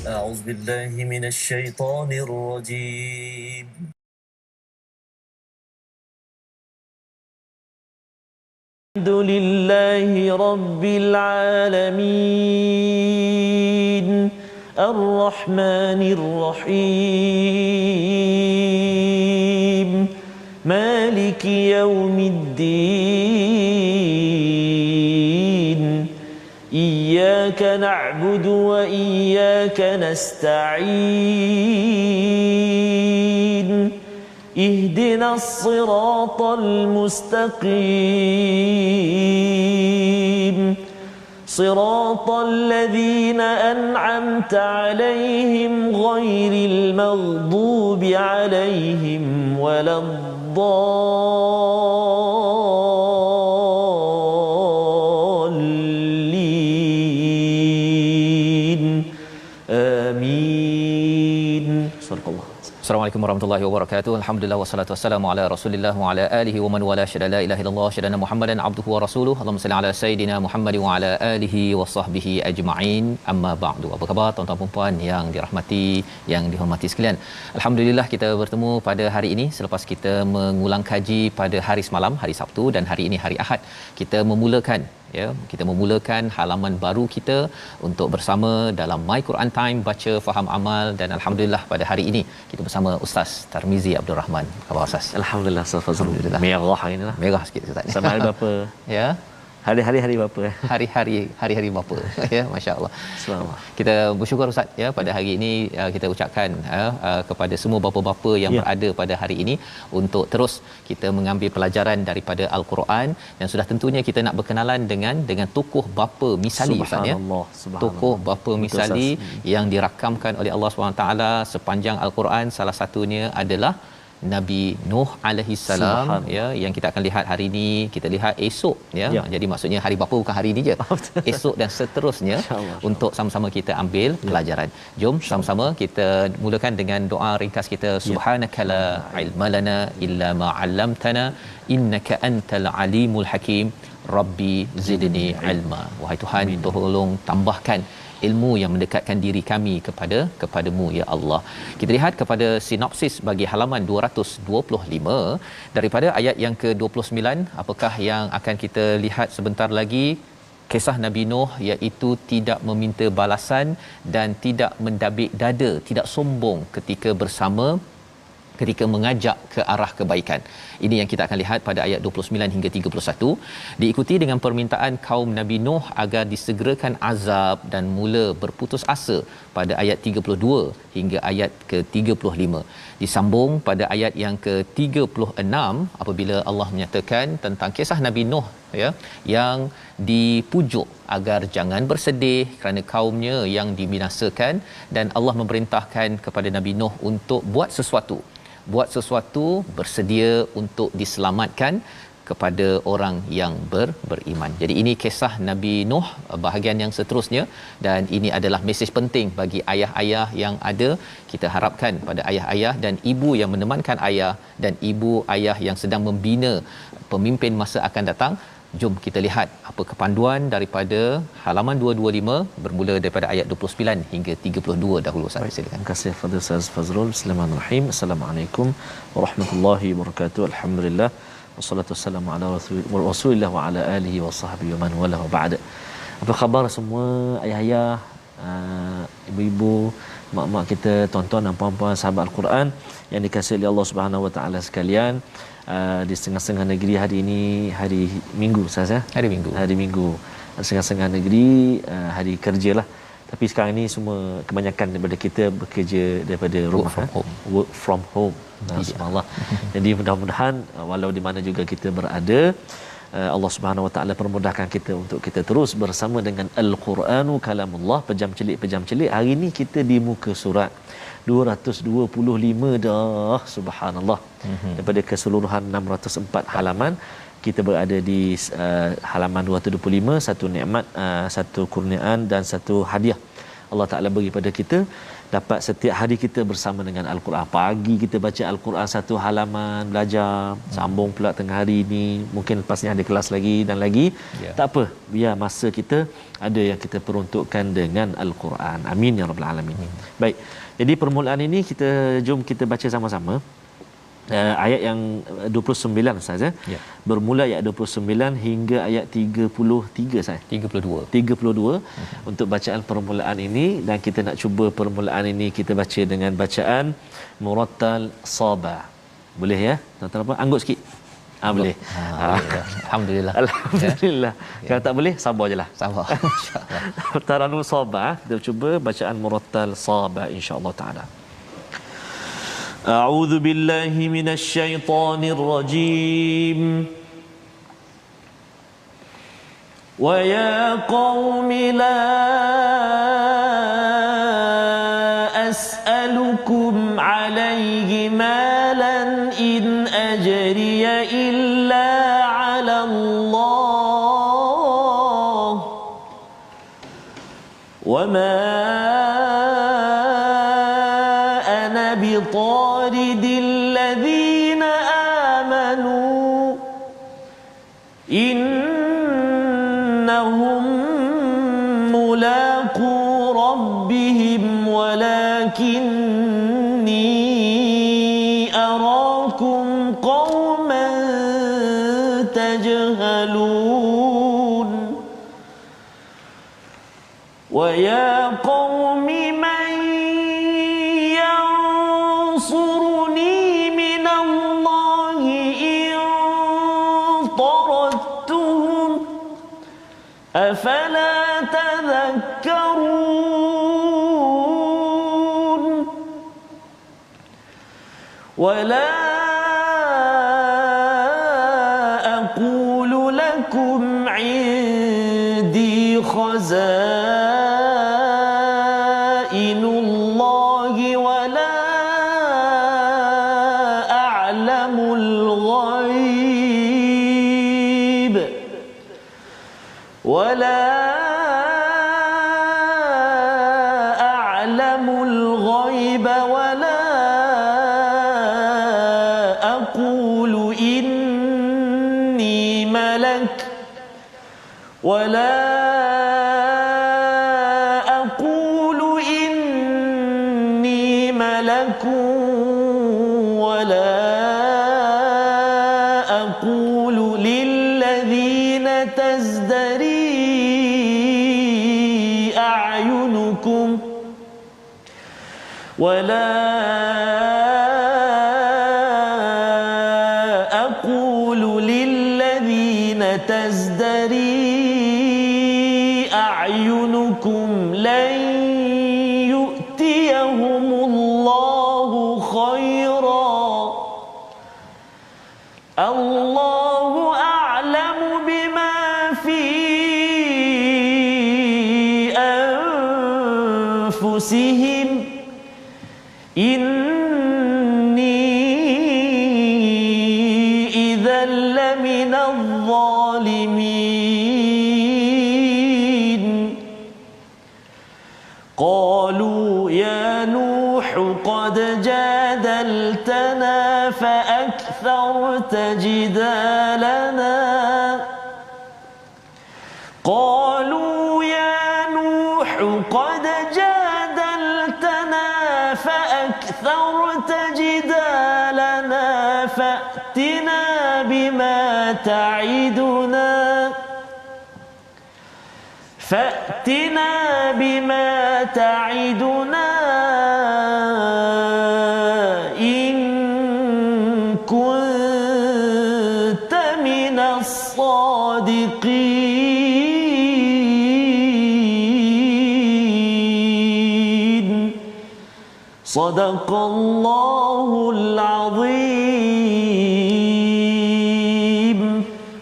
أعوذ بالله من الشيطان الرجيم. الحمد لله رب العالمين الرحمن الرحيم مالك يوم الدين إياك نعبد وإياك نستعين اهدنا الصراط المستقيم صراط الذين أنعمت عليهم غير المغضوب عليهم ولا الضالين آمين صدق الله. Assalamualaikum warahmatullahi wabarakatuh. Alhamdulillah wassalatu wassalamu ala Rasulillah wa ala alihi wa man wala syada la ilaha illallah syadana Muhammadan abduhu wa rasuluhu. Allahumma salli ala sayidina Muhammad wa ala alihi wa sahbihi ajma'in. Amma ba'du. Apa khabar tuan-tuan dan puan yang dirahmati, yang dihormati sekalian? Alhamdulillah kita bertemu pada hari ini selepas kita mengulang kaji pada hari semalam, hari Sabtu, dan hari ini hari Ahad. Kita memulakan halaman baru kita untuk bersama dalam My Quran Time, baca faham amal, dan alhamdulillah pada hari ini kita bersama Ustaz Tarmizi Abdul Rahman. Apa khabar Ustaz? Alhamdulillah Ustaz Fazrul. Merah inilah. Merah sikit Ustaz. Sama hari berapa? Ya. Hari-hari berapa? Hari-hari bapa. Ya, masya-Allah. Subhanallah. Kita bersyukur Ustaz ya pada hari ini kita ucapkan kepada semua bapa-bapa yang berada pada hari ini untuk terus kita mengambil pelajaran daripada Al-Quran, dan sudah tentunya kita nak berkenalan dengan tokoh bapa misali Ustaz ya. Tokoh bapa misali yang dirakamkan oleh Allah SWT sepanjang Al-Quran. Salah satunya adalah Nabi Nuh alaihi salam ya, yang kita akan lihat hari ini, kita lihat esok ya. Jadi maksudnya hari bapa bukan hari ini je. Esok dan seterusnya untuk sama-sama kita ambil pelajaran. Jom sama-sama kita mulakan dengan doa ringkas kita. Subhanakala ilma lana illa ma 'allamtana innaka antal alimul hakim. Rabbi zidni ilma. Wahai Tuhan, tolong tambahkan ilmu yang mendekatkan diri kami kepadamu ya Allah. Kita lihat kepada sinopsis bagi halaman 225 daripada ayat yang ke-29. Apakah yang akan kita lihat sebentar lagi? Kisah Nabi Nuh, iaitu tidak meminta balasan dan tidak mendabik dada, tidak sombong ketika mengajak ke arah kebaikan. Ini yang kita akan lihat pada ayat 29 hingga 31, diikuti dengan permintaan kaum Nabi Nuh agar disegerakan azab dan mula berputus asa pada ayat 32 hingga ayat ke-35. Disambung pada ayat yang ke-36 apabila Allah menyatakan tentang kisah Nabi Nuh ya, yang dipujuk agar jangan bersedih kerana kaumnya yang dibinasakan, dan Allah memerintahkan kepada Nabi Nuh untuk buat sesuatu, bersedia untuk diselamatkan kepada orang yang beriman. Jadi ini kisah Nabi Nuh bahagian yang seterusnya, dan ini adalah mesej penting bagi ayah-ayah yang ada. Kita harapkan pada ayah-ayah dan ibu yang menemankan ayah dan ibu ayah yang sedang membina pemimpin masa akan datang. Jom kita lihat apa kepanduan daripada halaman 225 bermula daripada ayat 29 hingga 32 dahulu. Ustaz, silakan. Terima kasih Fadil Ustaz Fazrul. Bismillahirrahmanirrahim. Assalamualaikum warahmatullahi wabarakatuh. Alhamdulillah wassalatu wassalamu ala Rasulillah wa ala alihi wa sahbihi wa man wala wa ba'da. Apa khabar semua ayah-ayah, ibu-ibu, mak-mak kita, tuan-tuan dan puan-puan sahabat Al-Quran yang dikasihi oleh Allah Subhanahu wa taala sekalian. Di setengah-setengah negeri hari ini hari Minggu saja. Hari Minggu. Setengah-setengah negeri hari kerja lah. Tapi sekarang ini semua kebanyakan daripada kita bekerja daripada rumah, work from home. Subhanallah. Jadi mudah-mudahan walau di mana juga kita berada, Allah Subhanahu Wa Taala permudahkan kita untuk kita terus bersama dengan Al-Quranu kalamullah. Pejam celik. Hari ini kita di muka surat 225 dah, subhanallah. Daripada keseluruhan 604 halaman, kita berada di halaman 225. Satu nikmat, satu kurniaan dan satu hadiah Allah Taala beri pada kita, dapat setiap hari kita bersama dengan Al-Quran. Pagi kita baca Al-Quran satu halaman, belajar, sambung pula tengah hari ni, mungkin lepas ni ada kelas lagi dan lagi. Tak apa, biar masa kita ada yang kita peruntukkan dengan Al-Quran. Amin ya rabbal alamin. Baik. Jadi permulaan ini jom kita baca sama-sama. Ayat yang 29 Ustaz ya. Bermula ayat 29 hingga ayat 33 Ustaz. 32 untuk bacaan permulaan ini, dan kita nak cuba permulaan ini kita baca dengan bacaan murattal saba. Boleh ya? Tuan-tuan apa? Anggut sikit. Boleh. Alhamdulillah. Alhamdulillah. Kalau tak boleh sabar jelah. Sabar. Insya-Allah. Taranum saba, kita cuba bacaan murattal saba insya-Allah taala. أعوذ بالله من الشيطان الرجيم ويا قوم لا أسألكم عليه مالا إن أجري إلا على الله وما بطارد الذين آمنوا إنهم ملاقو ربهم ولكني أراكم قوما تجهلون ويا قوم من ينصرني من الله إن طردتهم أفلا تذكرون ولا أقول لكم عندي خزائن الله ولا أعلم الغيب ولا أقول إني ملك ولا أقول إني ملك ولا أقول للذين تزدري أعينكم ولا أقول للذين تزدري أعينكم لن يؤتيهم الله خيرا الله أعلم بما في أنفسهم إني إذا لمن الظالمين قالوا يا نوح قد جادلتنا فأكثرت جدالنا قالوا يا نوح قد جادلتنا فأكثرت جدالنا فأتنا بما تعدنا إن كنت من الصادقين صدق الله العظيم.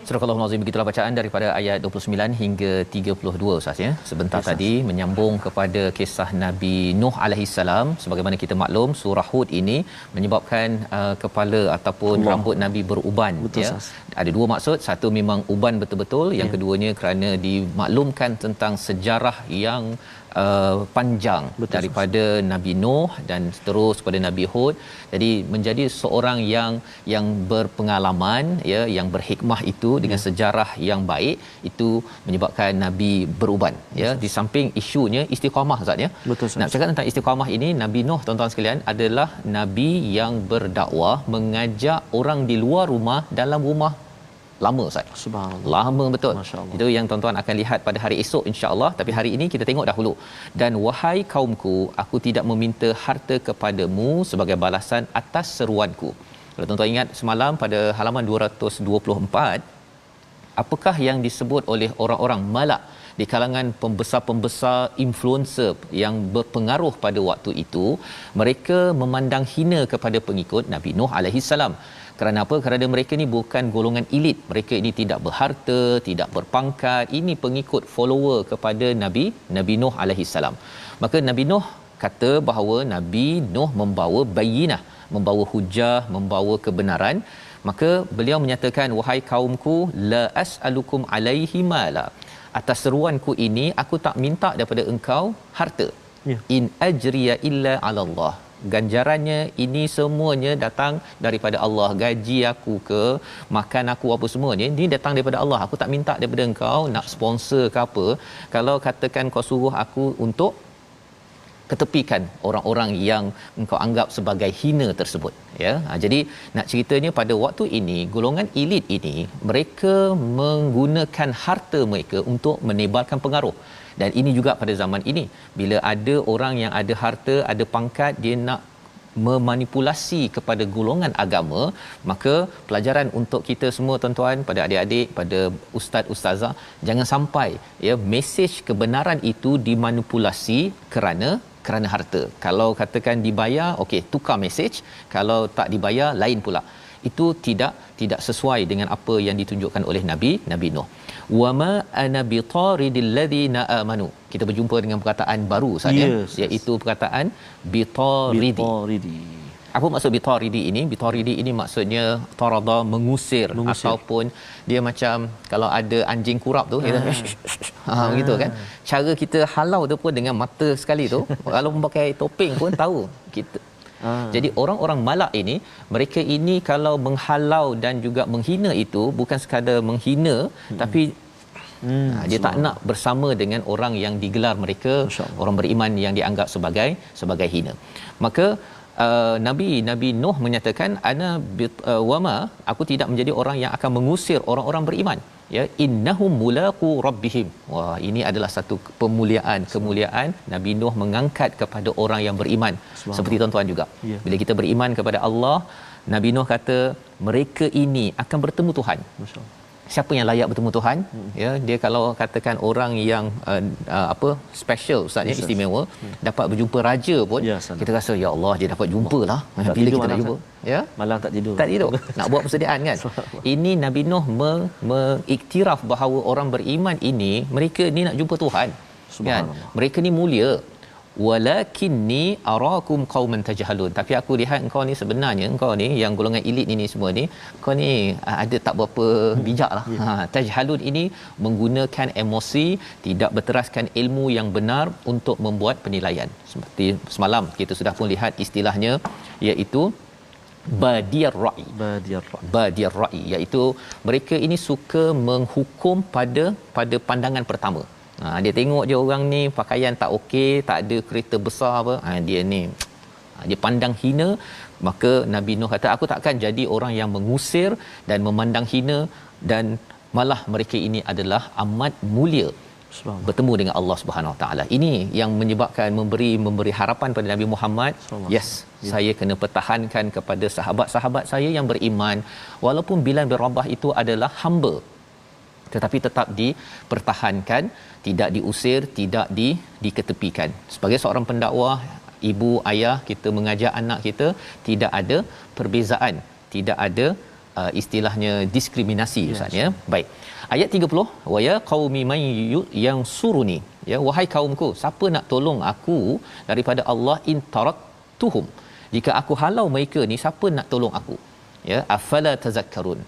Surah Al-Azim, begitulah bacaan daripada ayat 29 hingga 32 Ustaz ya. Sebentar tadi menyambung kepada kisah Nabi Nuh alaihi salam. Sebagaimana kita maklum, surah Hud ini menyebabkan kepala ataupun rambut Nabi beruban. Betul, ya. Ada dua maksud, satu memang uban betul-betul, yang keduanya kerana dimaklumkan tentang sejarah yang panjang daripada Nabi Nuh dan terus kepada Nabi Hud. Jadi menjadi seorang yang berpengalaman, ya, yang berhikmah itu dengan sejarah yang baik, itu menyebabkan Nabi beruban, ya. Di samping isunya istiqamah, Ustaz, ya. Nak cakap tentang istiqamah ini, Nabi Nuh, tuan-tuan sekalian, adalah nabi yang berdakwah, mengajak orang di luar rumah dalam rumah lama, Ustaz. Subhanallah. Lama betul. Masya-Allah. Itu yang tuan-tuan akan lihat pada hari esok, insya-Allah. Tapi hari ini kita tengok dahulu. Dan wahai kaumku, aku tidak meminta harta kepadamu sebagai balasan atas seruanku. Kalau tuan-tuan ingat semalam pada halaman 224, apakah yang disebut oleh orang-orang malak di kalangan pembesar-pembesar influencer yang berpengaruh pada waktu itu? Mereka memandang hina kepada pengikut Nabi Nuh alaihi salam. Kerana apa? Kerana mereka ni bukan golongan elit. Mereka ini tidak berharta, tidak berpangkat. Ini pengikut follower kepada Nabi Nuh alaihi salam. Maka Nabi Nuh kata bahawa Nabi Nuh membawa bayyinah, membawa hujah, membawa kebenaran. Maka beliau menyatakan, wahai kaumku, la as'alukum alaihi mala. Atas seruanku ini aku tak minta daripada engkau harta. In ajriya illa 'ala Allah. Ganjarannya ini semuanya datang daripada Allah. Gaji aku ke, makan aku apa semuanya, ini datang daripada Allah. Aku tak minta daripada engkau nak sponsor ke apa. Kalau katakan kau suruh aku untuk ketepikan orang-orang yang engkau anggap sebagai hina tersebut, ya. Jadi nak ceritanya pada waktu ini, golongan elit ini, mereka menggunakan harta mereka untuk menebalkan pengaruh. Dan ini juga pada zaman ini, bila ada orang yang ada harta, ada pangkat, dia nak memanipulasi kepada golongan agama, maka pelajaran untuk kita semua, tuan-tuan, pada adik-adik, pada ustaz-ustazah, jangan sampai, ya, mesej kebenaran itu dimanipulasi kerana harta. Kalau katakan dibayar, okey, tukar mesej. Kalau tak dibayar, lain pula. Itu tidak sesuai dengan apa yang ditunjukkan oleh Nabi Nuh. Wama ana bitaridil ladina amanu. Kita berjumpa dengan perkataan baru saja, iaitu perkataan bitaridi. Apa maksud bitaridi ini? Bitaridi ini maksudnya tarada, mengusir. Ataupun dia macam kalau ada anjing kurap tu, kita begitu kan. Cara kita halau tu pun dengan mata sekali tu. Kalau memakai topeng pun tahu kita. Jadi orang-orang malak ini, mereka ini kalau menghalau dan juga menghina itu bukan sekadar menghina, tapi dia tak nak bersama dengan orang yang digelar mereka orang beriman yang dianggap sebagai hina. Maka Nabi Nuh menyatakan, ana wama, aku tidak menjadi orang yang akan mengusir orang-orang beriman, ya. Innahum mulaqu rabbihim. Wah, ini adalah satu kemuliaan Nabi Nuh mengangkat kepada orang yang beriman. Seperti tuan-tuan juga, bila kita beriman kepada Allah, Nabi Nuh kata mereka ini akan bertemu Tuhan. Siapa yang layak bertemu Tuhan? Ya, dia kalau katakan orang yang special, ustaz, ya, istimewa, dapat berjumpa raja pun, kita rasa ya Allah, dia dapat jumpalah. Bila kita nak jumpa, ya, malam tak tidur nak buat persediaan kan. Ini Nabi Nuh mengiktiraf bahawa orang beriman ini, mereka ni nak jumpa Tuhan, kan. Mereka ni mulia. Walakinni arakum qauman tajhalun. Tapi aku lihat engkau ni, sebenarnya engkau ni yang golongan elit ini semua ni, kau ni ada tak berapa bijaklah. Tajhalun ini menggunakan emosi, tidak berteraskan ilmu yang benar untuk membuat penilaian. Seperti semalam kita sudah pun lihat istilahnya, iaitu Badiyar Ra'i, iaitu mereka ini suka menghukum pada pandangan pertama. Dia tengok je orang ni pakaian tak okey, tak ada kereta besar apa, dia ni dia pandang hina. Maka Nabi Nuh kata, aku takkan jadi orang yang mengusir dan memandang hina, dan malah mereka ini adalah amat mulia bertemu dengan Allah Subhanahu Wa Taala. Ini yang menyebabkan memberi harapan pada Nabi Muhammad. Saya kena pertahankan kepada sahabat-sahabat saya yang beriman, walaupun Bilal bin Rabah itu adalah hamba, tetapi tetap dipertahankan, tidak diusir, tidak diketepikan. Sebagai seorang pendakwah, ibu, ayah, kita mengajar anak kita, tidak ada perbezaan, tidak ada istilahnya diskriminasi, ustaz, ya. Baik. Ayat 30, wa ya qaumi man yansuruni, ya, wahai kaumku, siapa nak tolong aku daripada Allah, in taraktuhum, jika aku halau mereka ni, siapa nak tolong aku, ya. Afala tazakkarun,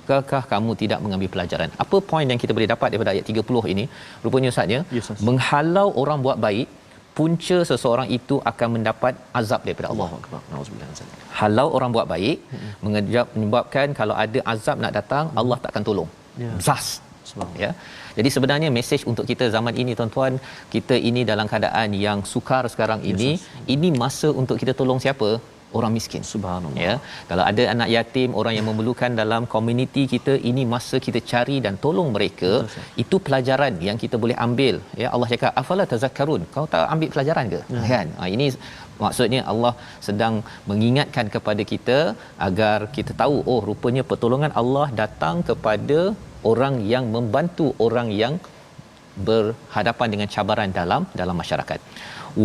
Apakah kamu tidak mengambil pelajaran? Apa poin yang kita boleh dapat daripada ayat 30 ini? Rupanya Ustaznya, menghalau orang buat baik, punca seseorang itu akan mendapat azab daripada Allah. Halau orang buat baik menyebabkan kalau ada azab nak datang, Allah takkan tolong. Zas. Ya. Jadi sebenarnya mesej untuk kita zaman ini tuan-tuan, kita ini dalam keadaan yang sukar sekarang ini, ini masa untuk kita tolong siapa? Orang miskin. Subhanallah. Ya. Kalau ada anak yatim, orang yang memerlukan dalam komuniti kita, ini masa kita cari dan tolong mereka. Itu pelajaran yang kita boleh ambil. Ya, Allah cakap afala tazakkarun. Kau tak ambil pelajaran ke? Kan? Ini maksudnya Allah sedang mengingatkan kepada kita agar kita tahu, oh rupanya pertolongan Allah datang kepada orang yang membantu orang yang berhadapan dengan cabaran dalam masyarakat.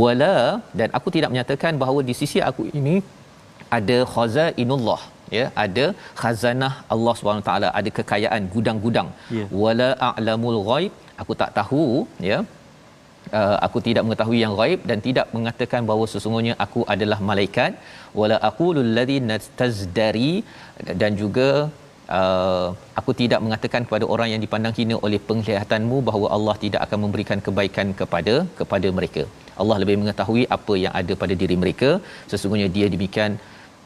Wala, dan aku tidak menyatakan bahawa di sisi aku ini ada khazainullah, ya, ada khazanah Allah Subhanahu taala, ada kekayaan gudang-gudang. Wala a'lamul ghaib, aku tak tahu, ya, aku tidak mengetahui yang ghaib dan tidak mengatakan bahawa sesungguhnya aku adalah malaikat. Wala aqulul ladzi tazdari, dan juga aku tidak mengatakan kepada orang yang dipandang hina oleh penglihatanmu bahawa Allah tidak akan memberikan kebaikan kepada mereka. Allah lebih mengetahui apa yang ada pada diri mereka. Sesungguhnya dia demikian,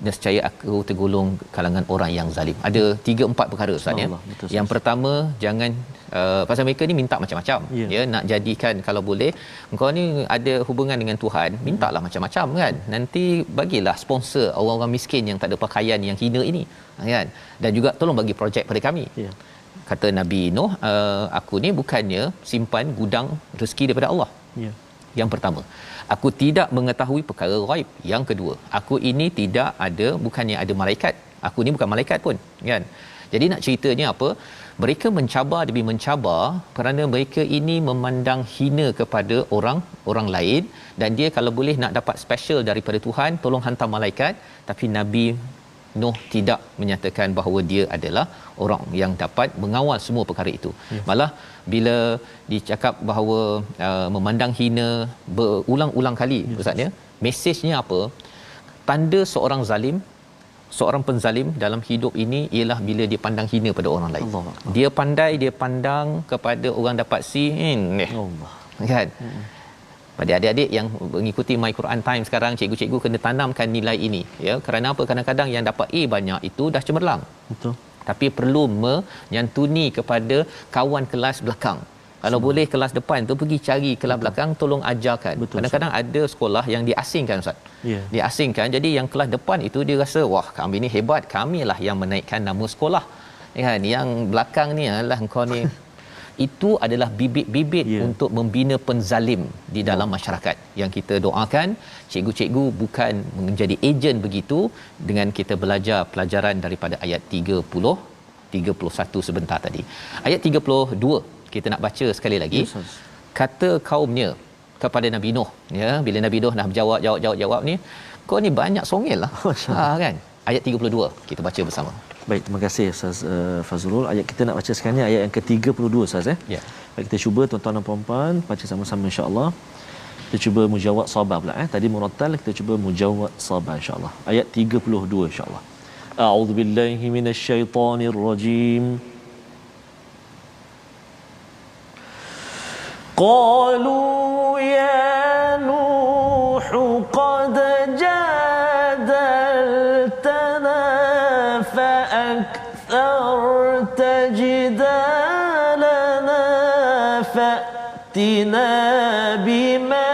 nescaya aku tergolong kalangan orang yang zalim. Ada 3-4 perkara Ustaz, ya. Yang pertama, jangan pasal mereka ni minta macam-macam. Ya, nak jadikan kalau boleh engkau ni ada hubungan dengan Tuhan, mintalah macam-macam kan. Nanti bagilah sponsor orang-orang miskin yang tak ada pakaian yang hina ini, kan. Dan juga tolong bagi projek pada kami. Kata Nabi Nuh, aku ni bukannya simpan gudang rezeki daripada Allah. Yang pertama, aku tidak mengetahui perkara ghaib. Yang kedua, aku ini tidak ada, bukannya ada malaikat. Aku ni bukan malaikat pun, kan. Jadi nak ceritanya apa? Mereka mencabar demi mencabar kerana mereka ini memandang hina kepada orang lain, dan dia kalau boleh nak dapat special daripada Tuhan, tolong hantar malaikat. Tapi Nabi Nuh tidak menyatakan bahawa dia adalah orang yang dapat mengawal semua perkara itu. Malah bila dicakap bahawa memandang hina berulang-ulang kali, Ustaz, ya, mesejnya apa? Tanda seorang zalim, seorang penzalim dalam hidup ini ialah bila dia pandang hina pada orang lain. Dia pandai, dia pandang kepada orang dapat C, kan. Pada adik-adik yang mengikuti My Quran Time sekarang, cikgu-cikgu kena tanamkan nilai ini, ya. Kerana apa? Kadang-kadang yang dapat A banyak itu dah cemerlang. Betul. Tapi perlu menyantuni kepada kawan kelas belakang. Kalau boleh kelas depan tu pergi cari kelas belakang, tolong ajarkan. Kadang-kadang ada sekolah yang diasingkan, Ustaz. Diasingkan. Jadi yang kelas depan itu dia rasa, wah, kami ni hebat, kamilah yang menaikkan nama sekolah. Kan? Yang belakang ni adalah engkau ni. Itu adalah bibit-bibit untuk membina penzalim di dalam masyarakat. Yang kita doakan cikgu-cikgu bukan menjadi ejen begitu, dengan kita belajar pelajaran daripada ayat 31 sebentar tadi. Ayat 32 kita nak baca sekali lagi. Kata kaumnya kepada Nabi Nuh, ya, bila Nabi Nuh dah jawab ni, kau ni banyak songel lah. Kan? Ayat 32 kita baca bersama. Baik, terima kasih Ustaz Fazrul. Ayat kita nak baca sekarang ni ayat yang ke-32, Ustaz, ya. Baik, kita cuba tuan-tuan dan puan-puan baca sama-sama insya-Allah. Kita cuba mujawad sabar pula, tadi murattal, kita cuba mujawad sabar insya-Allah. Ayat 32 insya-Allah. A'udzubillahi minasyaitonirrajim. Qalu ya Nuh qad jadaltana فأكثرت جدالنا فأتنا بما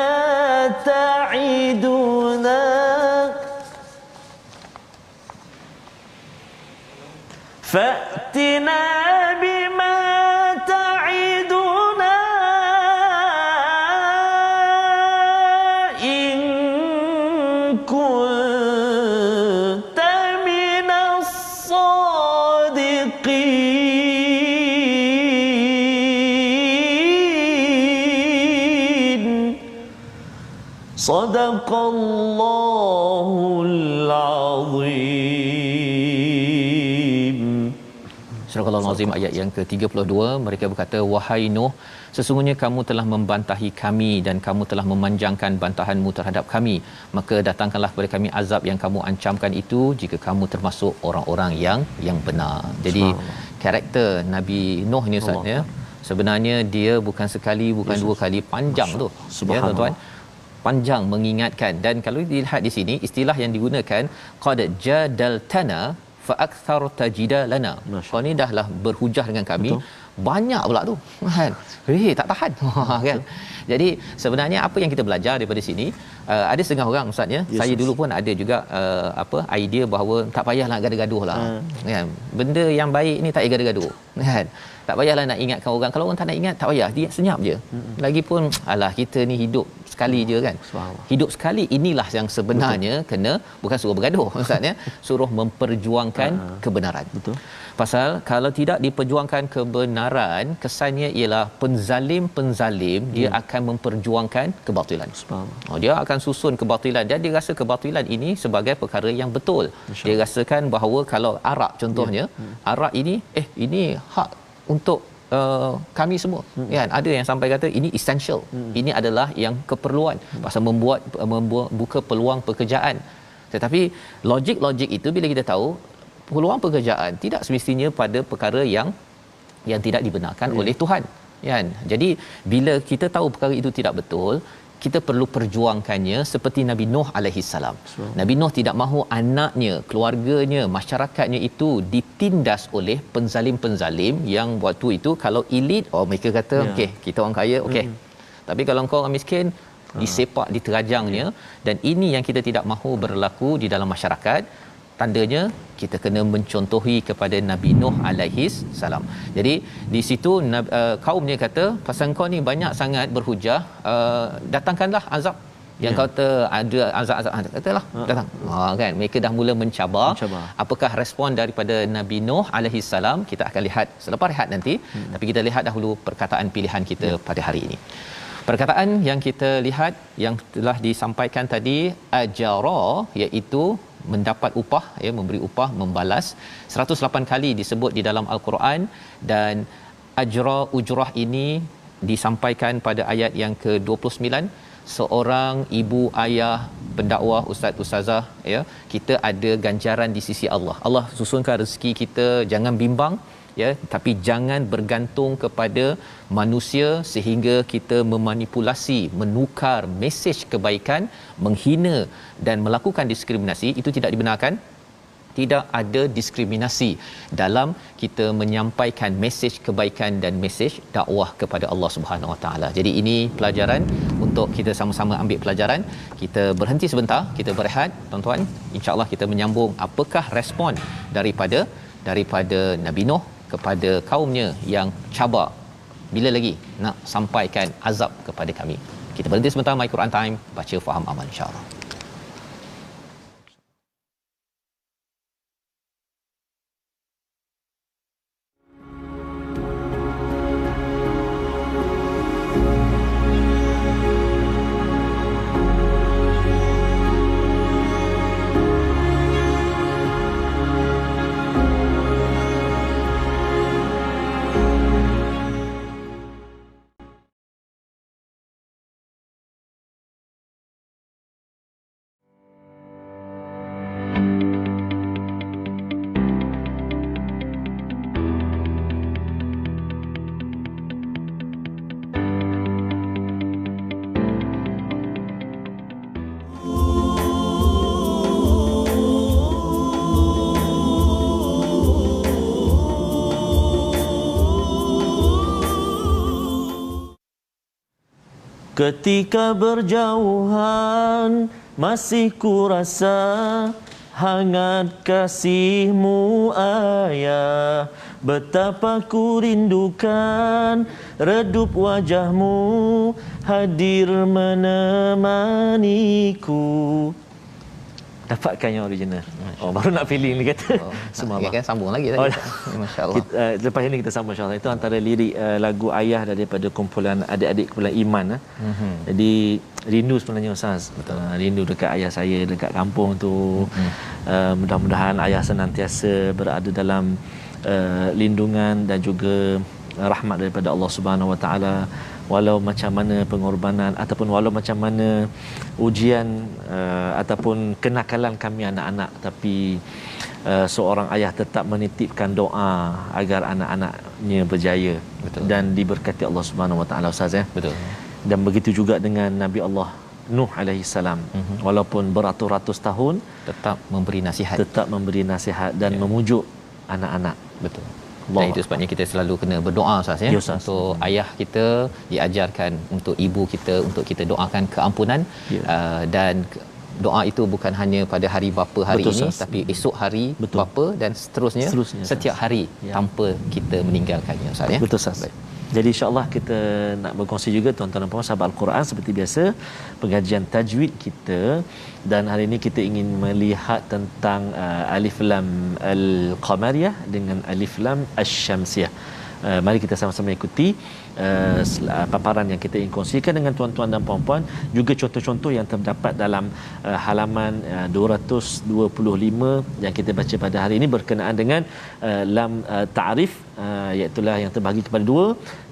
تعدنا فأتنا بما تعدنا إن كنت من الصادقين صدق الله العظيم. Surah Al-Azim ayat yang ke-32, mereka berkata, wahai Nuh, sesungguhnya kamu telah membantahi kami dan kamu telah memanjangkan bantahanmu terhadap kami, maka datangkanlah kepada kami azab yang kamu ancamkan itu jika kamu termasuk orang-orang yang benar. Jadi karakter Nabi Nuh ni Ustaz ya. Sebenarnya dia bukan sekali, bukan dua kali, panjang tu. Ya tuan-tuan. Panjang mengingatkan, dan kalau dilihat di sini istilah yang digunakan qad jadaltana fa aktsarta jidalana. Kau ni dahlah berhujah dengan kami. Betul. Banyak pula tu kan. Tak tahan kan. Jadi sebenarnya apa yang kita belajar daripada sini, ada setengah orang Ustaz ya. Saya dulu pun ada juga idea bahawa tak payahlah gaduh-gaduh lah kan. Benda yang baik ni tak payah gaduh-gaduh kan. Tak payahlah nak ingatkan orang. Kalau orang tak nak ingat, tak payah, dia senyap je. Lagipun alah, kita ni hidup sekali je kan. Hidup sekali, inilah yang sebenarnya kena, bukan suruh bergaduh Ustaz ya, suruh memperjuangkan kebenaran. Betul. Pasal kalau tidak diperjuangkan kebenaran, kesannya ialah penzalim dia akan memperjuangkan kebatilan. Dia akan susun kebatilan dan dia rasa kebatilan ini sebagai perkara yang betul. Dia rasakan bahawa kalau arak contohnya, arak ini ini hak untuk kami semua kan. Ada yang sampai kata ini essential, ini adalah yang keperluan pasal membuat buka peluang pekerjaan. Tetapi logik itu bila kita tahu peluang pekerjaan tidak semestinya pada perkara yang tidak dibenarkan oleh Tuhan kan. Jadi bila kita tahu perkara itu tidak betul, kita perlu perjuangkannya seperti Nabi Nuh alaihi salam. Nabi Nuh tidak mahu anaknya, keluarganya, masyarakatnya itu ditindas oleh penzalim-penzalim yang waktu itu kalau elit, mereka kata okey, kita orang kaya, okey. Tapi kalau engkau orang miskin, disepak, diterajangnya. Dan ini yang kita tidak mahu berlaku di dalam masyarakat. Tandanya kita kena mencontohi kepada Nabi Nuh alaihi salam. Jadi di situ kaumnya kata, pasal kau ni banyak sangat berhujah, datangkanlah azab yang kata ada azab-azab, katalah datang. Kan mereka dah mula mencabar. Apakah respon daripada Nabi Nuh alaihi salam, kita akan lihat selepas rehat nanti. Tapi kita lihat dahulu perkataan pilihan kita pada hari ini. Perkataan yang kita lihat yang telah disampaikan tadi, ajara, iaitu mendapat upah, memberi upah, membalas. 108 kali disebut di dalam al-Quran, dan ajra, ujrah ini disampaikan pada ayat yang ke-29. Seorang ibu, ayah, pendakwah, ustaz, ustazah, kita ada ganjaran di sisi Allah. Allah susunkan rezeki kita, jangan bimbang tapi jangan bergantung kepada manusia sehingga kita memanipulasi, menukar mesej kebaikan, menghina dan melakukan diskriminasi. Itu tidak dibenarkan. Tidak ada diskriminasi dalam kita menyampaikan mesej kebaikan dan mesej dakwah kepada Allah Subhanahu Wa Taala. Jadi ini pelajaran untuk kita sama-sama ambil pelajaran. Kita berhenti sebentar, kita berehat tuan-tuan. Insya-Allah kita menyambung apakah respon daripada Nabi Nuh kepada kaumnya yang cabar. Bila lagi nak sampaikan azab kepada kami? Kita berhenti sebentar. My Quran Time, baca, faham, amal, insya-Allah. Ketika berjauhan masih kurasa hangat kasih-Mu ayah, betapa ku rindukan redup wajah-Mu hadir menemaniku. Dapatkan yang original. Baru nak feeling ni kata. Semalam kan sambung lagi tadi. Masya-Allah. Lepas ini kita sambung insya-Allah. Itu antara lirik lagu Ayah daripada kumpulan adik-adik kumpulan Iman. Jadi rindu sebenarnya Ustaz. Rindu dekat ayah saya dekat kampung tu. Mudah-mudahan ayah senantiasa berada dalam lindungan dan juga rahmat daripada Allah Subhanahu Wa Taala. Walau macam mana pengorbanan ataupun walau macam mana ujian ataupun kenakalan kami anak-anak, tapi seorang ayah tetap menitipkan doa agar anak-anaknya berjaya. Betul. Dan diberkati Allah Subhanahu Wa Taala, Ustaz ya. Betul. Dan begitu juga dengan Nabi Allah Nuh alaihi salam. Walaupun beratus-ratus tahun Tetap memberi nasihat. tetap memberi nasihat dan memujuk anak-anak. Betul. Allah. Dan itu sebabnya kita selalu kena berdoa, Ustaz ya. Ya, Ustaz. Untuk ayah kita diajarkan, untuk ibu kita, untuk kita doakan keampunan. Ya. Dan doa itu bukan hanya pada hari bapa hari Betul, ini, Ustaz. tapi esok hari Betul. bapa dan seterusnya, Seterusnya, Ustaz. setiap hari Ya. tanpa kita meninggalkannya, Ustaz ya. Betul, Ustaz. Baik. Jadi insya-Allah kita nak berkongsi juga tuan-tuan dan puan sahabat Al-Quran seperti biasa pengajian tajwid kita, dan hari ini kita ingin melihat tentang alif lam al-qamariyah dengan alif lam asy-syamsiyah. Mari kita sama-sama ikuti paparan yang kita ingin kongsikan dengan tuan-tuan dan puan-puan, juga contoh-contoh yang terdapat dalam halaman 225 yang kita baca pada hari ini berkenaan dengan lam ta'rif, iaitu yang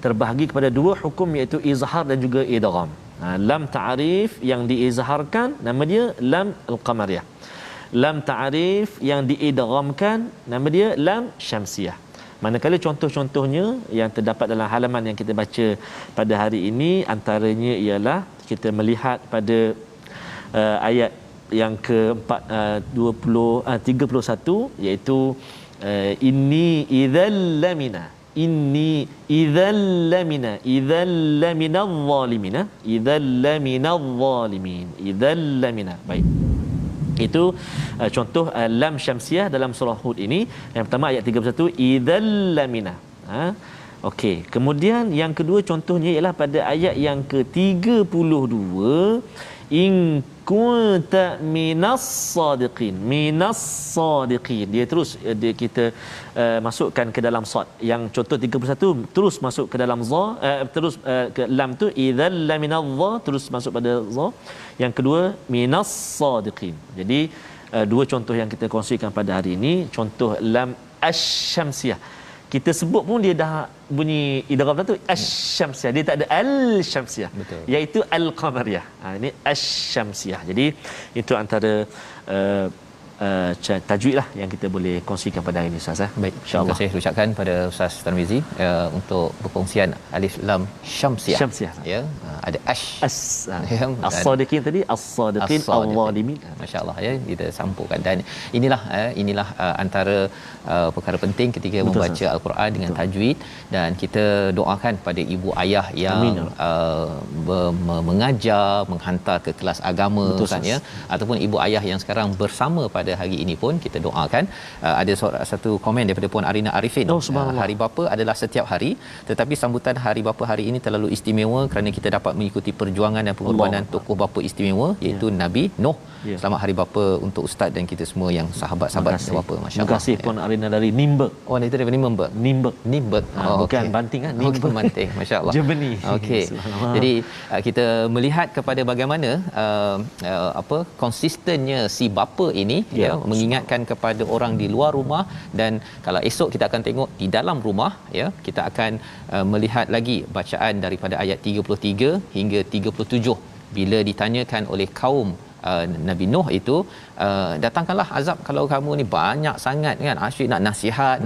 terbahagi kepada dua hukum, iaitu izhar dan juga idgham. Lam ta'rif yang diizharkan nama dia lam al-qamariyah. Lam ta'rif yang diidghamkan nama dia lam syamsiyah. Manakala contoh-contohnya yang terdapat dalam halaman yang kita baca pada hari ini, antaranya ialah kita melihat pada ayat yang ke-31, iaitu inni idzal lamina, inni idzal lamina, idzal laminadh zalimin, idzal laminadh zalimin, idzal lamina. Baik, itu contoh lam syamsiah dalam surah Hud ini. Yang pertama ayat 31, idzal lamina. Okey, kemudian yang kedua contohnya ialah pada ayat yang ke-32, in kunta minas sadiqin. Minas sadiqin, dia terus kita masukkan ke dalam sad. Yang contoh 31 terus masuk ke dalam za, terus ke lam tu idzal laminadh za, terus masuk pada za. Yang kedua minas sadiqin. Jadi dua contoh yang kita kongsikan pada hari ini, contoh lam asy-syamsiyah. Kita sebut pun dia dah bunyi idgham tu asy-syamsiyah, dia tak ada al-syamsiyah. Betul. Iaitu al-qamariyah. Ini asy-syamsiyah. Jadi itu antara tajwid lah yang kita boleh kongsikan pada hari ini, Ustaz. Baik, terima insya-Allah. kasih ucapkan pada Ustaz Tarmizi untuk berkongsian alif lam syamsiah. Syamsiah. Ya, ada ash. Ya, As-sadiqin tadi, as-sadiqin al-zalimin. Masya-Allah ya, kita sambungkan. Dan inilah antara perkara penting ketika Betul, membaca Ustaz. Al-Quran dengan tajwid, dan kita doakan pada ibu ayah yang mengajar, menghantar ke kelas agama, Betul, Ustaz ya, ataupun ibu ayah yang sekarang bersama pada hari ini pun kita doakan. Ada satu komen daripada Puan Arina Arifin. Hari Bapa adalah setiap hari, tetapi sambutan Hari Bapa hari ini terlalu istimewa kerana kita dapat mengikuti perjuangan dan pengorbanan tokoh bapa istimewa, iaitu Nabi Nuh. Selamat Hari Bapa untuk ustaz dan kita semua yang sahabat-sahabat bapa. Masya-Allah. Terima kasih Puan Arina dari Nimberg. Oh, itu dari Nimberg. Nimberg. Bukan okey. Banting kan? Bukan Banting. Masya-Allah. Germany. Okey. Jadi kita melihat kepada bagaimana konsistennya si bapa ini mengingatkan kepada orang di luar rumah, dan kalau esok kita akan tengok di dalam rumah kita akan melihat lagi bacaan daripada ayat 33 hingga 37 bila ditanyakan oleh kaum Nabi Nuh itu, datangkanlah azab kalau kamu ni banyak sangat kan, asyik nak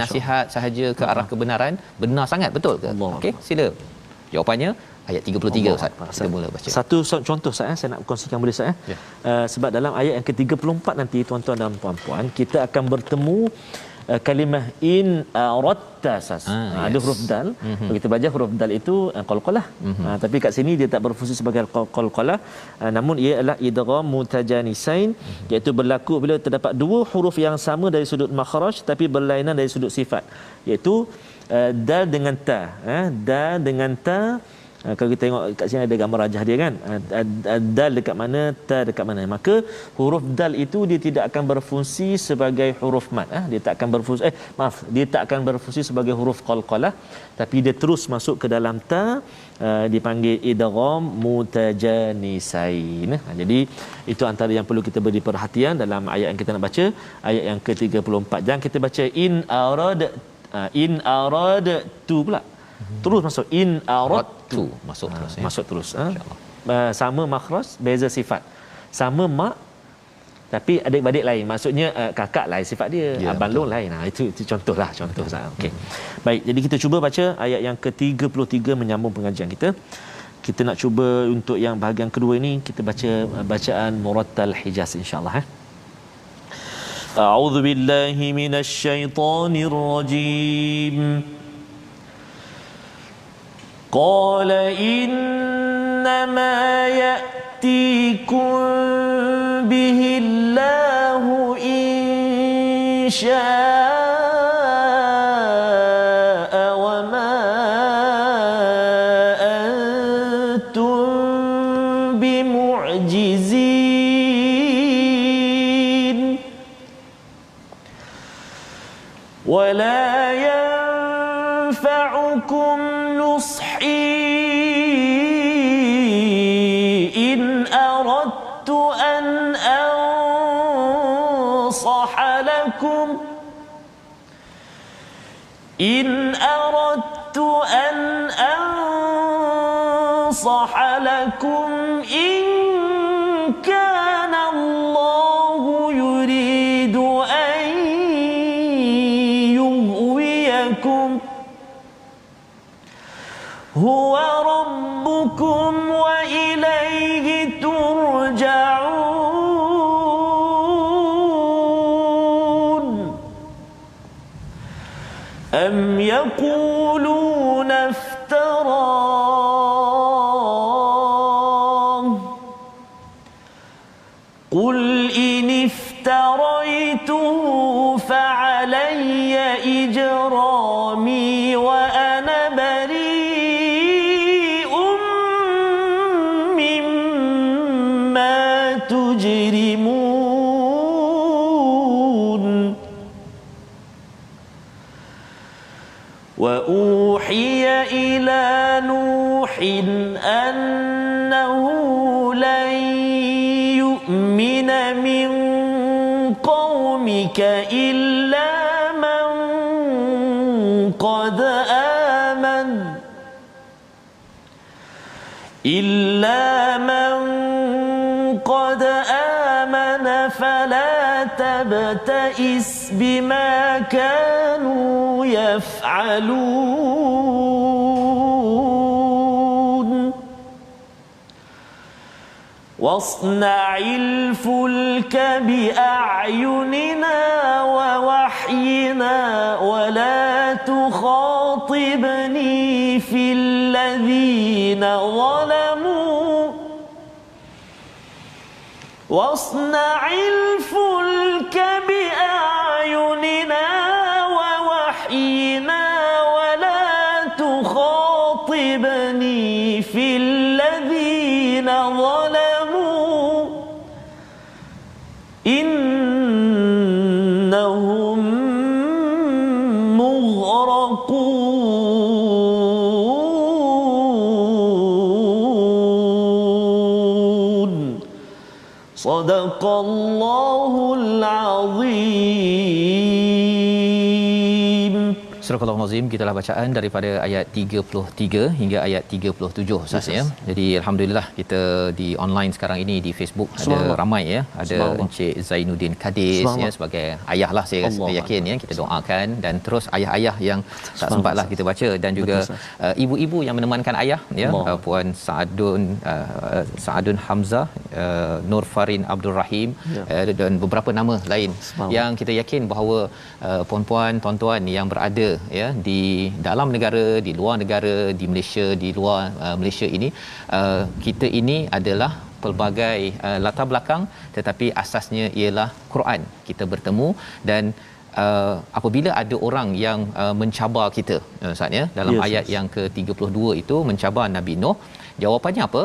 nasihat sahaja ke arah kebenaran, benar sangat, betul ke? Okey, sila jawapannya ayat 33 Ustaz. Kita mula baca. Satu contoh saya nak kongsikan boleh Ustaz sebab dalam ayat yang ke-34 nanti tuan-tuan dan puan-puan kita akan bertemu kalimah in aradta sas. Ada huruf dal. Kita belajar huruf dal itu qalqalah. Tapi kat sini dia tak berfungsi sebagai qalqalah, namun ia adalah idgham mutajanisain, iaitu berlaku bila terdapat dua huruf yang sama dari sudut makhraj tapi berlainan dari sudut sifat, iaitu dal dengan ta. Dal dengan ta. Kalau kita tengok kat sini ada gambar rajah dia kan, dal dekat mana, ta dekat mana, maka huruf dal itu dia tidak akan berfungsi sebagai huruf mad. Dia tak akan berfungsi dia tak akan berfungsi sebagai huruf qalqalah, tapi dia terus masuk ke dalam ta, dipanggil idgham mutajanisain. Jadi itu antara yang perlu kita beri perhatian dalam ayat yang kita nak baca, ayat yang ke-34. Jangan kita baca in aradtu pula. Terus masuk in aradtu, masuk terus masuk terus. Sama makhraj, beza sifat. Sama mak tapi adik-beradik lain. Maksudnya kakak lain sifat dia, abang long lain. Itu contohlah, contoh Ustaz. Okey. Baik, jadi kita cuba baca ayat yang ke-33 menyambung pengajian kita. Kita nak cuba untuk yang bahagian kedua ini kita baca bacaan Murattal Hijaz insya-Allah. A'udzu billahi minasy syaithanir rajim. Qala innama ya'tikum bihi Allahu insya ولا ينفعكم نصحي إن أردت أن أنصح لكم إن أردت أن أنصح لكم إن كان الله يريد أن يغويكم هو ربكم وإليه ترجعون أم يقولون افتراه قل إن افتريته فعلي إجرامي وأنا بريء مما تجرمون وأوحي إلى نوح أنه لن يؤمن من قومك إلا من قد آمن فلا تبتئس بما كانوا يفعلون واصنع الفلك بأعيننا ووحينا ولا تخاطبني في الذين ظلموا واصنع الفلك بأعيننا ووحينا ولا تخاطبني في الذين ظلموا إنهم مغرقون صدق الله العظيم. Surah Al-Azim, kitalah bacaan daripada ayat 33 hingga ayat 37 Ustaz ya. Jadi alhamdulillah kita di online sekarang ini di Facebook ada ramai ya, ada Encik Zainuddin Kadis ya sebagai ayah lah saya yakin ya, kita doakan dan terus ayah-ayah yang tak sempatlah kita baca dan juga ibu-ibu yang menemankan ayah ya, Puan Saadun Hamzah, Nur Farin Abdul Rahim dan beberapa nama lain yang kita yakin bahawa puan-puan tuan-tuan yang berada ya di dalam negara, di luar negara, di Malaysia, di luar Malaysia ini, kita ini adalah pelbagai latar belakang tetapi asasnya ialah Quran. Kita bertemu dan apabila ada orang yang mencabar kita Ustaz ya, dalam ayat yang ke-32 itu mencabar Nabi Nuh, jawapannya apa?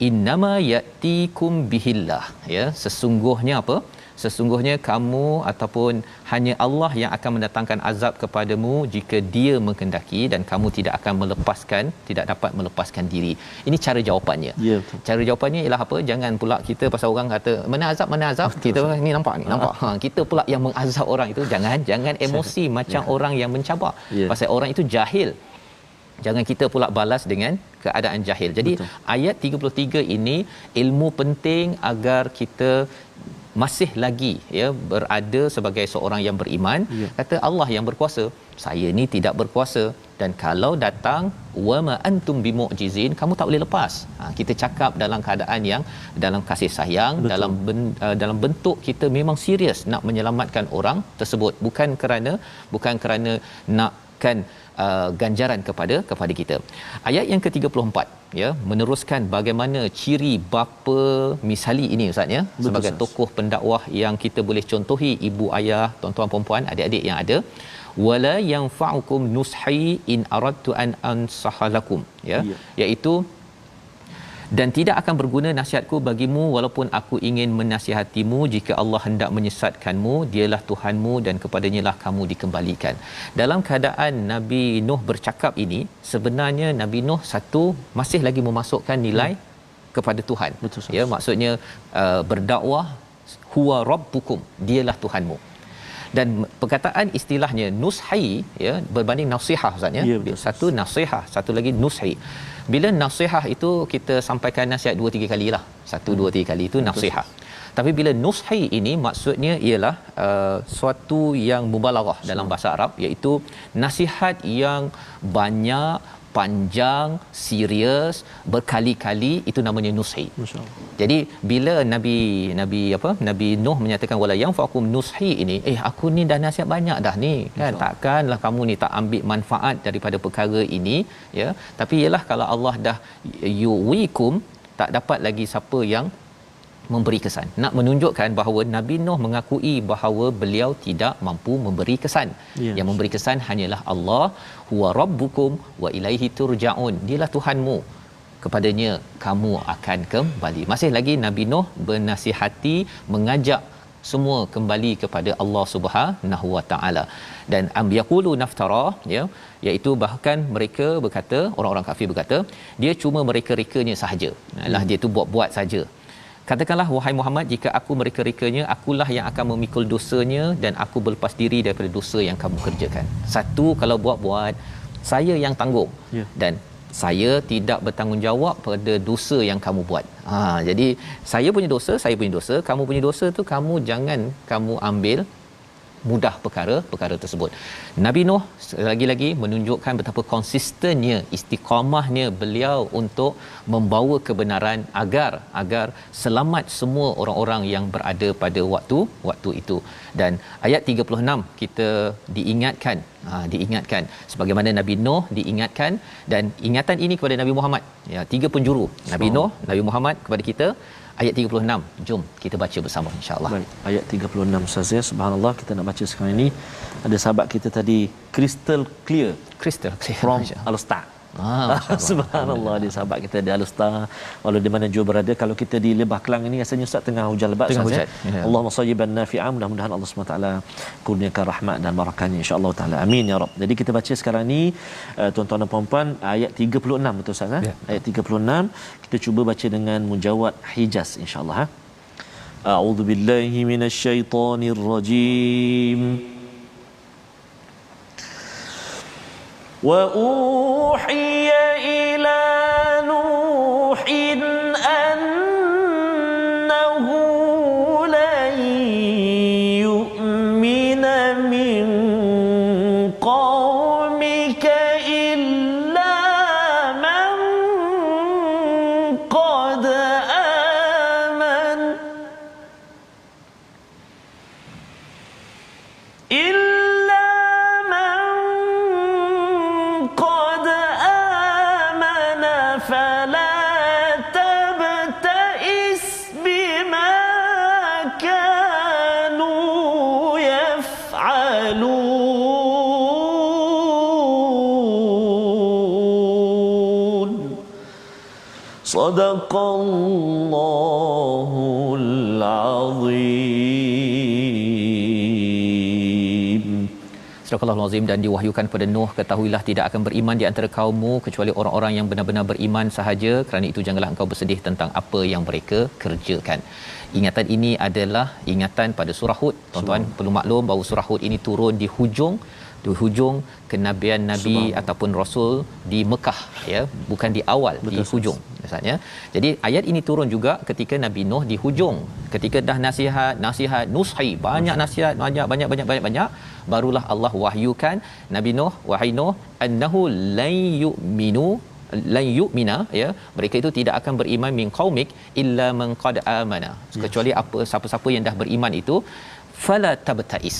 Innama ya'tikum bihillah ya, sesungguhnya apa? Sesungguhnya kamu ataupun hanya Allah yang akan mendatangkan azab kepadamu jika dia menghendaki dan kamu tidak akan tidak dapat melepaskan diri. Ini cara jawapannya. Cara jawapannya ialah apa? Jangan pula kita pasal orang kata mana azab kita ni nampak kita pula yang mengazab orang itu, jangan emosi macam orang yang mencabar. Pasal orang itu jahil. Jangan kita pula balas dengan keadaan jahil. Jadi ayat 33 ini ilmu penting agar kita masih lagi ya berada sebagai seorang yang beriman, kata Allah yang berkuasa, saya ni tidak berkuasa, dan kalau datang wama antum bimu'jizin, kamu tak boleh lepas. Kita cakap dalam keadaan yang dalam kasih sayang. Betul. Dalam bentuk kita memang serius nak menyelamatkan orang tersebut, bukan kerana nakkan ganjaran kepada kita. Ayat yang ke-34 ya meneruskan bagaimana ciri bapa misali ini ustaz ya, sebagai tokoh pendakwah yang kita boleh contohi, ibu ayah, tuan-tuan puan-puan, adik-adik yang ada. Wala yanfa'ukum nushi in aradtu an ansahalakum ya, iaitu dan tidak akan berguna nasihatku bagimu walaupun aku ingin menasihatimu, jika Allah hendak menyesatkanmu, dialah Tuhanmu dan kepadanya lah kamu dikembalikan. Dalam keadaan Nabi Nuh bercakap ini, sebenarnya Nabi Nuh satu masih lagi memasukkan nilai kepada Tuhan. Betul, ya, maksudnya berdakwah huwa rabbukum, dialah Tuhanmu. Dan perkataan istilahnya nushi ya berbanding nasihat ustaz ya. Satu nasihat, satu lagi nushi. Bila nasihat itu kita sampaikan nasihat 2-3 kalilah. 1-2-3 kali itu nasihat. Tapi bila nushi ini maksudnya ialah suatu yang mubalaghah dalam bahasa Arab, iaitu nasihat yang banyak, panjang, serius, berkali-kali, itu namanya nushi. Jadi bila Nabi Nuh menyatakan wala yanfa'ukum nushi ini, aku ni dah nasihat banyak dah ni kan, takkanlah kamu ni tak ambil manfaat daripada perkara ini ya. Tapi ialah kalau Allah dah yuwikum, tak dapat lagi siapa yang memberi kesan. Nak menunjukkan bahawa Nabi Nuh mengakui bahawa beliau tidak mampu memberi kesan. Yang memberi kesan hanyalah Allah. Huwa rabbukum wa ilaihi turja'un. Dialah Tuhanmu, kepadanya kamu akan kembali. Masih lagi Nabi Nuh bernasihati, mengajak semua kembali kepada Allah Subhanahu wa taala. Dan am yaqulu naftara ya, iaitu bahkan mereka berkata, orang-orang kafir berkata, dia cuma mereka-rekanya sahaja. Lah dia tu buat-buat saja. Katakanlah wahai Muhammad, jika aku mereka-rekanya, akulah yang akan memikul dosanya dan aku berlepas diri daripada dosa yang kamu kerjakan. Satu, kalau buat-buat, saya yang tanggung. Dan saya tidak bertanggungjawab pada dosa yang kamu buat. Jadi saya punya dosa, kamu punya dosa tu kamu jangan kamu ambil mudah perkara tersebut. Nabi Nuh lagi-lagi menunjukkan betapa konsistennya, istiqamahnya beliau untuk membawa kebenaran agar selamat semua orang-orang yang berada pada waktu itu. Dan ayat 36 kita diingatkan sebagaimana Nabi Nuh diingatkan, dan ingatan ini kepada Nabi Muhammad ya, 3 penjuru, Nabi Nuh, Nabi Muhammad kepada kita. Ayat 36, jom kita baca bersama insya-Allah. Baik, ayat 36 Ustaz ya, subhanallah, kita nak baca sekarang ini. Ada sahabat kita tadi crystal clear from Al-Ustaz. Subhanallah, dia sahabat kita di Al-Ustaz, walau di mana jua berada. Kalau kita di Lebah Kelang ini rasanya Ustaz tengah hujan lebat Ustaz ya. Allahumma sayyiban nafi'an, mudah-mudahan Allah Subhanahu taala kurniakan rahmat dan barakahnya insya-Allah taala. Amin ya rab. Jadi kita baca sekarang ni tuan-tuan dan puan-puan ayat 36 betul Ustaz ya? Ayat 36 kita cuba baca dengan mujawad Hijaz insya-Allah. A'udzu billahi minasyaitonir rajim. وأوحي إلى نوح أنه لن يؤمن من قومك إلا من قد آمن صدق الله العظيم. Astagfirullahal azim. Dan diwahyukan kepada Nuh, ketahuilah tidak akan beriman di antara kaummu kecuali orang-orang yang benar-benar beriman sahaja, kerana itu janganlah engkau bersedih tentang apa yang mereka kerjakan. Ingatan ini adalah ingatan pada surah Hud. Tuan-tuan perlu maklum bahawa surah Hud ini turun di hujung kenabian nabi ataupun rasul di Mekah ya, bukan di awal. Betul, di hujung. Ustaz ya. Jadi ayat ini turun juga ketika Nabi Nuh di hujung, ketika dah nasihat nushi, banyak nasihat, banyak, barulah Allah wahyukan Nabi Nuh, wahai Nuh, annahu lan yu'mina, ya, mereka itu tidak akan beriman min qaumik illa man qad amana, kecuali siapa-siapa yang dah beriman itu, fala tabtais,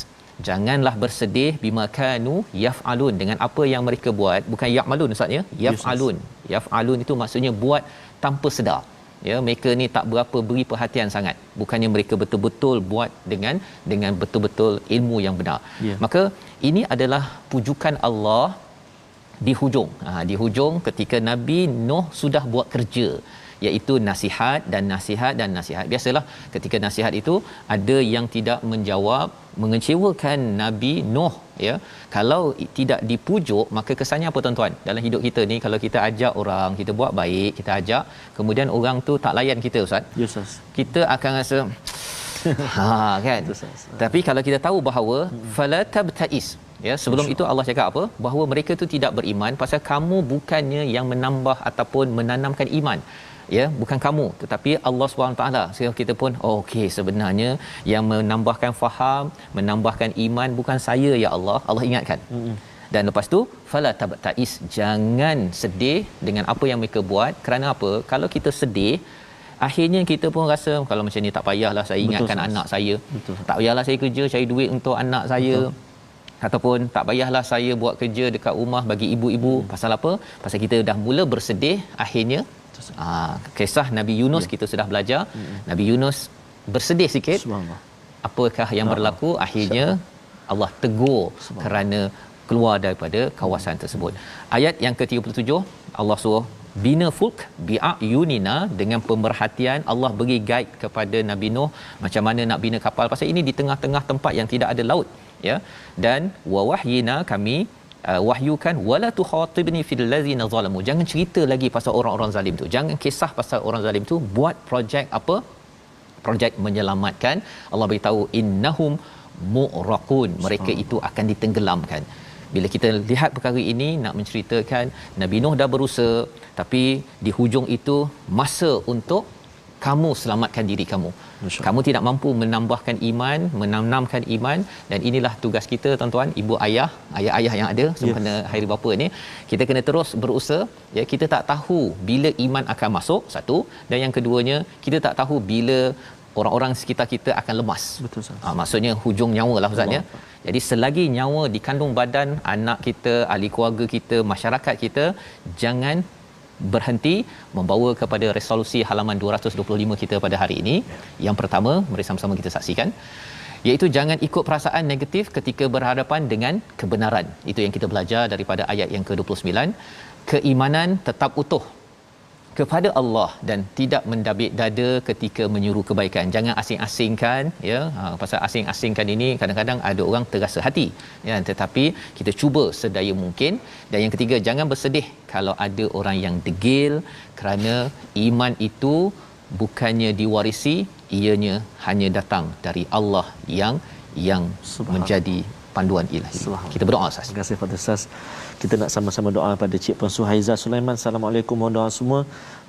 janganlah bersedih bima kanu yaf'alun, dengan apa yang mereka buat, bukan ya'malun Ustaz ya, yaf'alun itu maksudnya buat tanpa sedar, ya, mereka ni tak berapa beri perhatian sangat, bukannya mereka betul-betul buat dengan betul-betul ilmu yang benar. Maka ini adalah pujukan Allah di hujung ketika Nabi Nuh sudah buat kerja, iaitu nasihat. Biasalah ketika nasihat itu ada yang tidak menjawab, mengecewakan Nabi Nuh, ya. Kalau tidak dipujuk, maka kesannya apa tuan-tuan? Dalam hidup kita ni, kalau kita ajak orang, kita buat baik, kita ajak, kemudian orang tu tak layan kita Ustaz. Yes, Ustaz. Kita akan rasa kan. Tapi kalau kita tahu bahawa fala tabtais, ya, sebelum itu Allah cakap apa? Bahawa mereka tu tidak beriman pasal kamu bukannya yang menambah ataupun menanamkan iman. Ya, bukan kamu, tetapi Allah SWT. Sehingga kita pun okey, sebenarnya yang menambahkan faham, menambahkan iman bukan saya, ya Allah. Allah ingatkan. Dan lepas tu fala tabtais, jangan sedih dengan apa yang mereka buat. Kerana apa? Kalau kita sedih, akhirnya kita pun rasa kalau macam ni tak payahlah saya ingatkan anak saya. Tak payahlah saya kerja cari duit untuk anak saya. Ataupun tak payahlah saya buat kerja dekat rumah bagi ibu-ibu. Pasal apa? Pasal kita dah mula bersedih. Akhirnya kisah Nabi Yunus kita sudah belajar. Nabi Yunus bersedih sikit. Apakah yang berlaku? Akhirnya Allah tegur kerana keluar daripada kawasan tersebut. Ayat yang ke-37 Allah suruh bina fulk bi'ayunina, dengan pemerhatian. Allah bagi guide kepada Nabi Nuh macam mana nak bina kapal, pasal ini di tengah-tengah tempat yang tidak ada laut, ya. Dan wa wahyina, kami wahyukan, wala tukhatibni fil ladzina zalamu, jangan cerita lagi pasal orang-orang zalim tu, jangan kisah pasal orang zalim tu, buat projek apa? Projek menyelamatkan. Allah beritahu innahum mu'raqun, mereka itu akan ditenggelamkan. Bila kita lihat perkara ini, nak menceritakan Nabi Nuh dah berusaha, tapi di hujung itu masa untuk kamu selamatkan diri kamu. Kamu tidak mampu menambahkan iman, menanamkan iman, dan inilah tugas kita tuan-tuan, ibu ayah, ayah-ayah yang ada sempena hari bapa ni, kita kena terus berusaha, ya. Kita tak tahu bila iman akan masuk, satu, dan yang keduanya kita tak tahu bila orang-orang sekitar kita akan lemas. Betul, maksudnya hujung nyawa lah Ustaz, ya. Jadi selagi nyawa di kandung badan anak kita, ahli keluarga kita, masyarakat kita, jangan berhenti membawa kepada resolusi halaman 225 kita pada hari ini. Yang pertama, mari sama-sama kita saksikan, iaitu jangan ikut perasaan negatif ketika berhadapan dengan kebenaran. Itu yang kita belajar daripada ayat yang ke-29. Keimanan tetap utuh kepada Allah dan tidak mendabik dada ketika menyuruh kebaikan. Jangan asing-asingkan, ya. Pasal asing-asingkan ini kadang-kadang ada orang terasa hati, ya, tetapi kita cuba sedaya mungkin. Dan yang ketiga, jangan bersedih kalau ada orang yang degil, kerana iman itu bukannya diwarisi, ianya hanya datang dari Allah yang menjadi panduan ilahi. Kita berdoa Ustaz. Terima kasih Fadil Ustaz. Kita nak sama-sama doa pada Cik Puan Suhaiza Sulaiman. Assalamualaikum, mohon doa semua.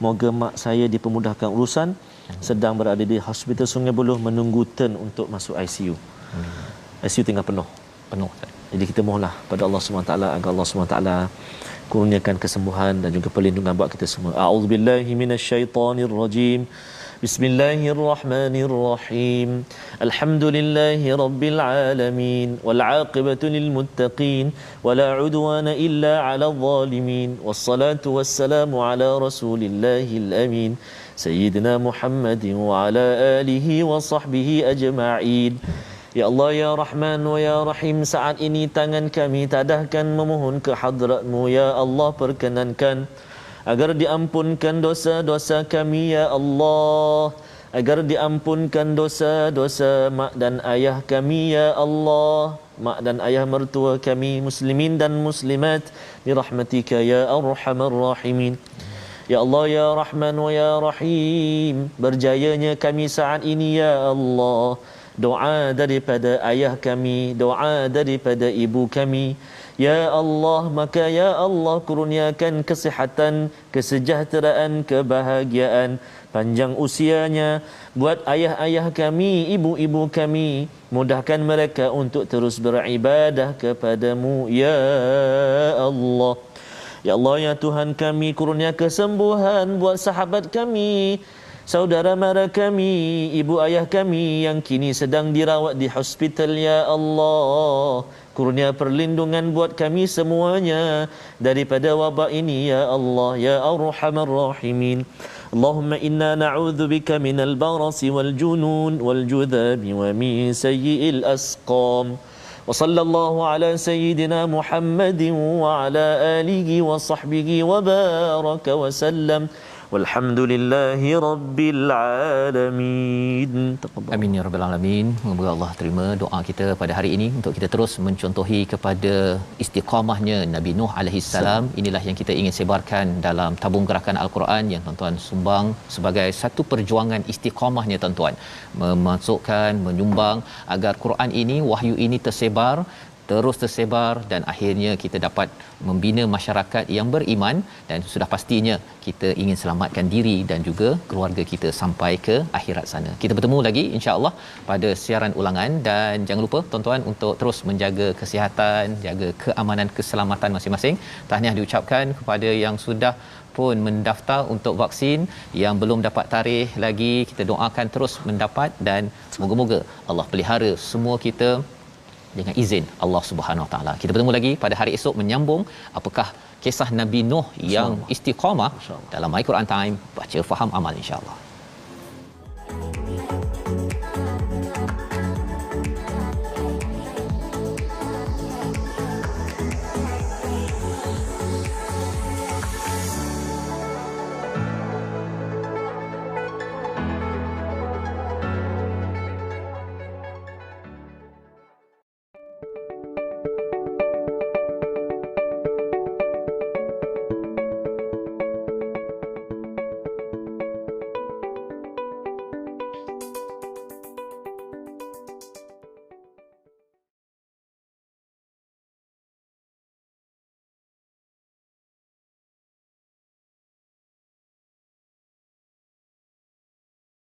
Moga mak saya dipermudahkan urusan, sedang berada di Hospital Sungai Buloh menunggu turn untuk masuk ICU. ICU tinggal penuh. Jadi kita mohonlah pada Allah SWT agar Allah SWT kurniakan kesembuhan dan juga perlindungan buat kita semua. A'udzubillahi minasyaitonirrajim. Bismillahirrahmanirrahim. Alhamdulillahi rabbil alamin wal 'aqibatu lil muttaqin wala 'udwana illa 'alal zalimin. Wassalatu wassalamu ala rasulillahil amin sayyidina Muhammadin wa ala alihi wa sahbihi ajma'in. Ya Allah, ya Rahman wa ya Rahim, saat ini tangan kami tadahkan memohon ke hadrat-Mu, ya Allah, perkenankan agar diampunkan dosa-dosa kami, ya Allah, agar diampunkan dosa-dosa mak dan ayah kami, ya Allah, mak dan ayah mertua kami, muslimin dan muslimat, bi rahmatika ya arhamar rahimin. Ya Allah, ya Rahman wa ya Rahim, berjayanya kami saat ini, ya Allah, doa daripada ayah kami, doa daripada ibu kami. Ya Allah, maka ya Allah kurniakan kesihatan, kesejahteraan, kebahagiaan, panjang usianya buat ayah-ayah kami, ibu-ibu kami. Mudahkan mereka untuk terus beribadah kepadamu ya Allah. Ya Allah, ya Tuhan kami, kurnia kesembuhan buat sahabat kami, saudara mara kami, ibu ayah kami yang kini sedang dirawat di hospital ya Allah. Kurnia perlindungan buat kami semuanya daripada wabak ini ya Allah ya Arhamar Rahimin. Allahumma inna na'udzu bika minal barasi wal junun wal judhabi wa min sayyi'il asqam. Wa sallallahu ala sayyidina Muhammadin wa ala alihi wa sahbihi wa baraka wa sallam. Walhamdulillahi rabbil alamin. Amin ya rabbal alamin. Semoga Allah terima doa kita pada hari ini untuk kita terus mencontohi kepada istiqamahnya Nabi Nuh alaihi salam. Inilah yang kita ingin sebarkan dalam tabung gerakan Al-Quran yang tuan-tuan sumbang sebagai satu perjuangan istiqamahnya tuan-tuan. Memasukkan, menyumbang agar Quran ini, wahyu ini terus tersebar dan akhirnya kita dapat membina masyarakat yang beriman dan sudah pastinya kita ingin selamatkan diri dan juga keluarga kita sampai ke akhirat sana. Kita bertemu lagi insya-Allah pada siaran ulangan dan jangan lupa tuan-tuan untuk terus menjaga kesihatan, jaga keamanan keselamatan masing-masing. Tahniah diucapkan kepada yang sudah pun mendaftar untuk vaksin, yang belum dapat tarikh lagi kita doakan terus mendapat dan moga-moga Allah pelihara semua kita dengan izin Allah Subhanahu Wa Taala. Kita bertemu lagi pada hari esok menyambung apakah kisah Nabi Nuh yang istiqamah dalam My Quran Time, baca faham amal insya-Allah.